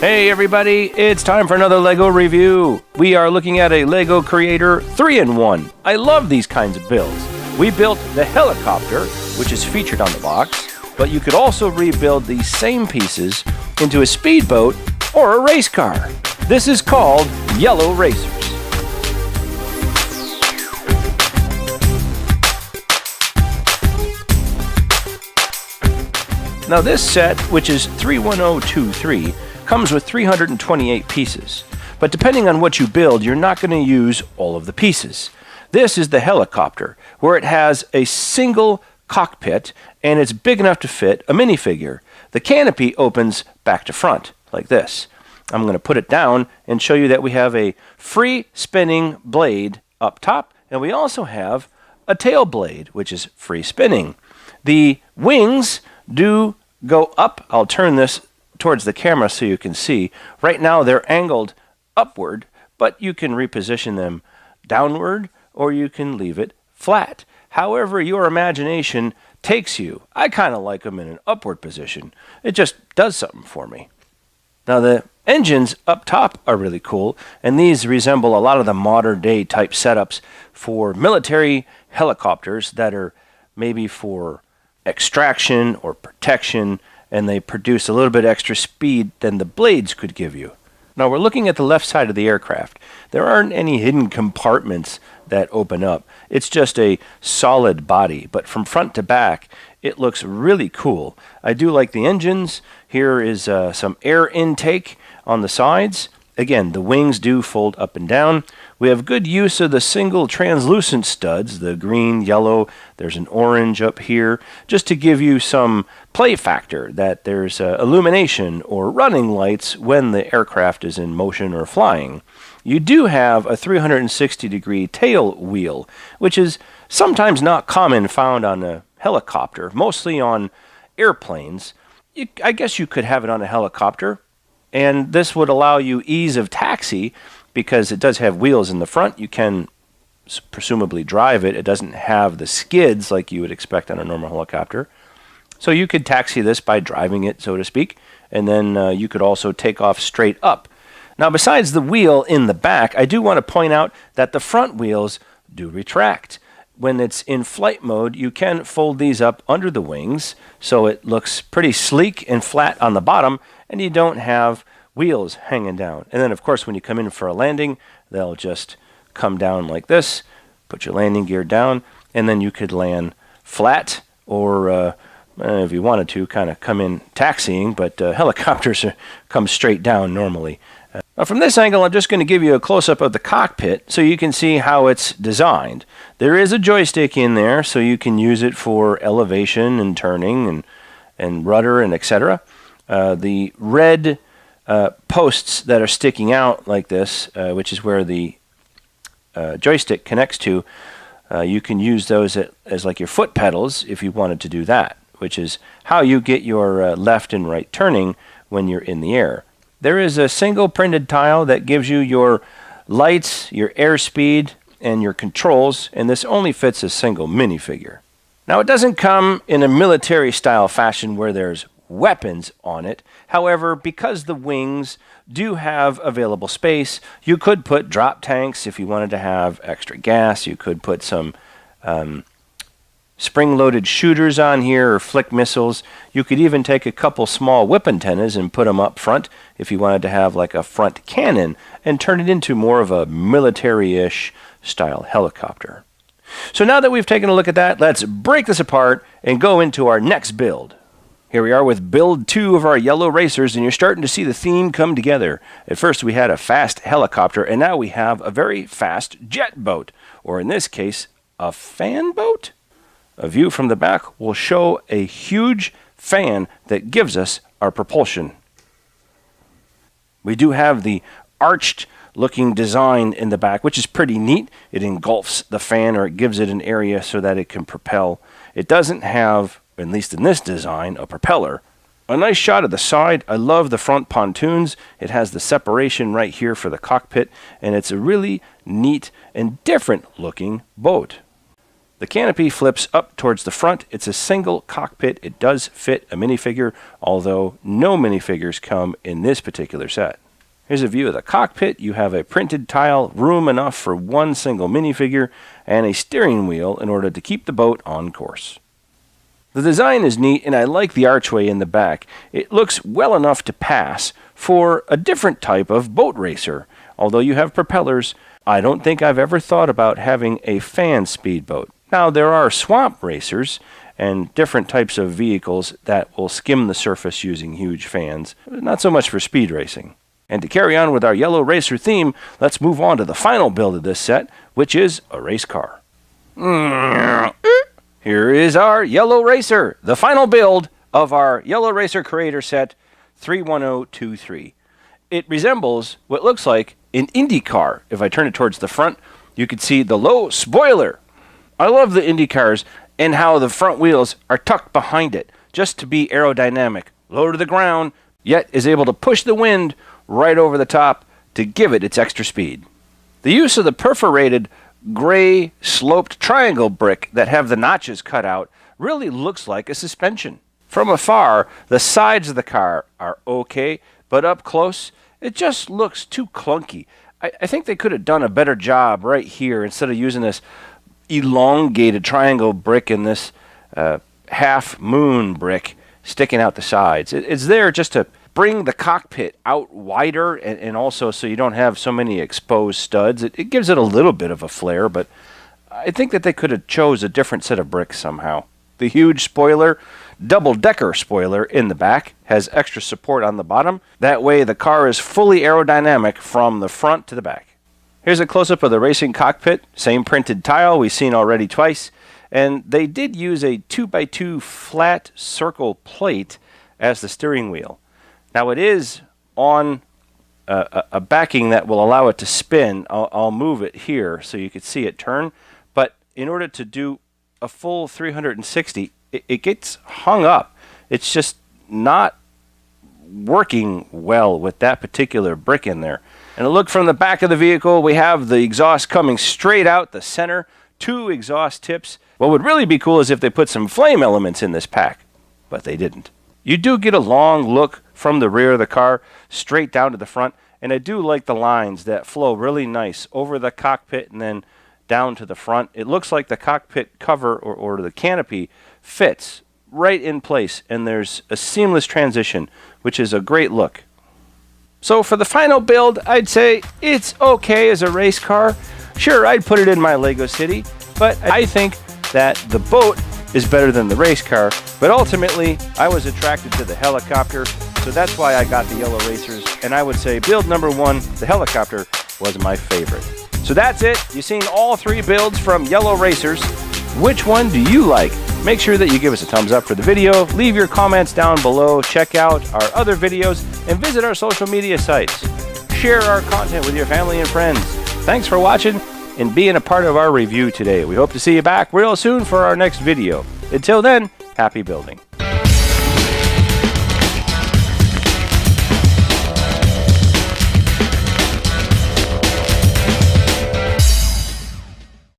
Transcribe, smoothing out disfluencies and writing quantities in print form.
Hey everybody, it's time for another LEGO review. We are looking at a LEGO Creator 3-in-1. I love these kinds of builds. We built the helicopter, which is featured on the box, but you could also rebuild these same pieces into a speedboat or a race car. This is called Yellow Racers. Now this set, which is 31023, comes with 328 pieces. But depending on what you build, you're not going to use all of the pieces. This is the helicopter, where it has a single cockpit, and it's big enough to fit a minifigure. The canopy opens back to front, like this. I'm going to put it down and show you that we have a free spinning blade up top, and we also have a tail blade, which is free spinning. The wings do go up. I'll turn this towards the camera so you can see. Right now they're angled upward, but you can reposition them downward or you can leave it flat. However your imagination takes you. I kind of like them in an upward position. It just does something for me. Now the engines up top are really cool, and these resemble a lot of the modern day type setups for military helicopters that are maybe for extraction or protection, and they produce a little bit extra speed than the blades could give you. Now we're looking at the left side of the aircraft. There aren't any hidden compartments that open up. It's just a solid body, but from front to back it looks really cool. I do like the engines. Here is some air intake on the sides. Again, the wings do fold up and down. We have good use of the single translucent studs, the green, yellow, there's an orange up here, just to give you some play factor that there's illumination or running lights when the aircraft is in motion or flying. You do have a 360-degree tail wheel, which is sometimes not common found on a helicopter, mostly on airplanes. I guess you could have it on a helicopter. And this would allow you ease of taxi because it does have wheels in the front. You can presumably drive it. It doesn't have the skids like you would expect on a normal helicopter. So you could taxi this by driving it, so to speak. And then you could also take off straight up. Now, besides the wheel in the back, I do want to point out that the front wheels do retract. When it's in flight mode, you can fold these up under the wings, so it looks pretty sleek and flat on the bottom, and you don't have wheels hanging down. And then, of course, when you come in for a landing, they'll just come down like this, put your landing gear down, and then you could land flat, or if you wanted to, kind of come in taxiing, but helicopters come straight down normally. Now from this angle, I'm just going to give you a close-up of the cockpit so you can see how it's designed. There is a joystick in there, so you can use it for elevation and turning and rudder and etc. The red posts that are sticking out like this, which is where the joystick connects to, you can use those as like your foot pedals if you wanted to do that, which is how you get your left and right turning when you're in the air. There is a single printed tile that gives you your lights, your airspeed, and your controls, and this only fits a single minifigure. Now it doesn't come in a military style fashion where there's weapons on it. However, because the wings do have available space, you could put drop tanks if you wanted to have extra gas. You could put some spring-loaded shooters on here or flick missiles. You could even take a couple small whip antennas and put them up front if you wanted to have like a front cannon and turn it into more of a military-ish style helicopter. So now that we've taken a look at that, let's break this apart and go into our next build. Here we are with build 2 of our Yellow Racers, and you're starting to see the theme come together. At first we had a fast helicopter, and now we have a very fast jet boat, or in this case, a fan boat? A view from the back will show a huge fan that gives us our propulsion. We do have the arched looking design in the back, which is pretty neat. It engulfs the fan, or it gives it an area so that it can propel. It doesn't have, at least in this design, a propeller. A nice shot of the side. I love the front pontoons. It has the separation right here for the cockpit, and it's a really neat and different looking boat. The canopy flips up towards the front. It's a single cockpit. It does fit a minifigure, although no minifigures come in this particular set. Here's a view of the cockpit. You have a printed tile, room enough for one single minifigure, and a steering wheel in order to keep the boat on course. The design is neat, and I like the archway in the back. It looks well enough to pass for a different type of boat racer. Although you have propellers, I don't think I've ever thought about having a fan speedboat. Now, there are swamp racers and different types of vehicles that will skim the surface using huge fans. Not so much for speed racing. And to carry on with our Yellow Racer theme, let's move on to the final build of this set, which is a race car. Here is our Yellow Racer, the final build of our Yellow Racer Creator Set 31023. It resembles what looks like an Indy car. If I turn it towards the front, you can see the low spoiler. I love the Indy cars and how the front wheels are tucked behind it, just to be aerodynamic, low to the ground, yet is able to push the wind right over the top to give it its extra speed. The use of the perforated gray sloped triangle brick that have the notches cut out really looks like a suspension. From afar, the sides of the car are okay, but up close, it just looks too clunky. I think they could have done a better job right here instead of using this elongated triangle brick and this half moon brick sticking out the sides. It's there just to bring the cockpit out wider and also so you don't have so many exposed studs. It gives it a little bit of a flair, but I think that they could have chose a different set of bricks somehow. The huge spoiler, double-decker spoiler in the back, has extra support on the bottom. That way the car is fully aerodynamic from the front to the back. Here's a close-up of the racing cockpit. Same printed tile we've seen already twice. And they did use a 2x2 flat circle plate as the steering wheel. Now it is on a backing that will allow it to spin. I'll move it here so you can see it turn. But in order to do a full 360, it gets hung up. It's just not working well with that particular brick in there. And a look from the back of the vehicle, we have the exhaust coming straight out the center, 2 exhaust tips. What would really be cool is if they put some flame elements in this pack, but they didn't. You do get a long look from the rear of the car straight down to the front, and I do like the lines that flow really nice over the cockpit and then down to the front. It looks like the cockpit cover or the canopy fits right in place, and there's a seamless transition, which is a great look. So for the final build, I'd say it's okay as a race car. Sure, I'd put it in my Lego City, but I think that the boat is better than the race car, but ultimately I was attracted to the helicopter, so that's why I got the Yellow Racers, and I would say build number 1, the helicopter, was my favorite. So that's it. You've seen all 3 builds from Yellow Racers. Which one do you like? Make sure that you give us a thumbs up for the video, leave your comments down below, check out our other videos, and visit our social media sites. Share our content with your family and friends. Thanks for watching and being a part of our review today. We hope to see you back real soon for our next video. Until then, happy building.